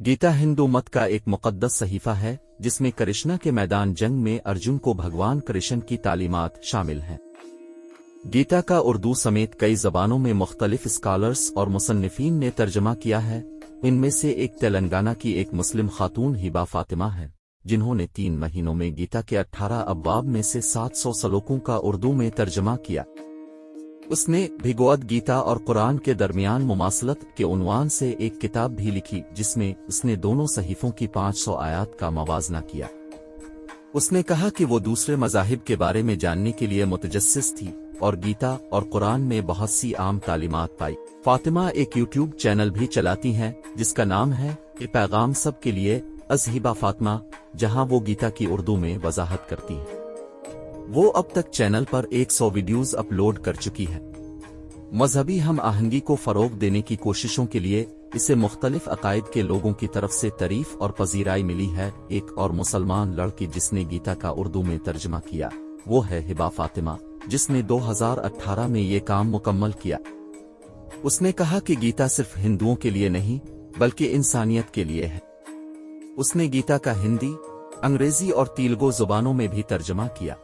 गीता हिंदू मत का एक मुक़द्दस सहीफ़ा है जिसमें कृष्णा के मैदान जंग में अर्जुन को भगवान कृष्ण की तालीमात शामिल हैं। गीता का उर्दू समेत कई ज़बानों में मुख्तलिफ स्कॉलर्स और मुसन्निफीन ने तर्जमा किया है। इनमें से एक तेलंगाना की एक मुस्लिम खातून हिबा फातिमा है, जिन्होंने 3 महीनों में गीता के 18 अब्वाब में से 700 सलोकों का उर्दू में तर्जमा किया। उसने भगवद गीता और कुरान के दरमियान मुमासलत के उन्वान से एक किताब भी लिखी, जिसमें उसने दोनों सहीफों की 500 आयात का मवाजना किया। उसने कहा कि वो दूसरे मज़ाहिब के बारे में जानने के लिए मुतजस्सिस थी और गीता और कुरान में बहुत सी आम तालीमात पाई। फातिमा एक यूट्यूब चैनल भी चलाती हैं जिसका नाम है ये पैगाम सब के लिए अज़ हिबा फातिमा, जहां वो गीता की उर्दू में वजाहत करती हैं। वो अब तक चैनल पर 100 वीडियोस अपलोड कर चुकी है। मजहबी हम आहंगी को फरोग देने की कोशिशों के लिए इसे मुख्तलिफ अकायद के लोगों की तरफ से तारीफ और पजीराई मिली है। एक और मुसलमान लड़की जिसने गीता का उर्दू में तर्जमा किया वो है हिबा फातिमा, जिसने 2018 में ये काम मुकम्मल किया। उसने कहा कि गीता सिर्फ हिंदुओं के लिए नहीं बल्कि इंसानियत के लिए है। उसने गीता का हिंदी, अंग्रेजी और तेलुगु जुबानों में भी तर्जमा किया।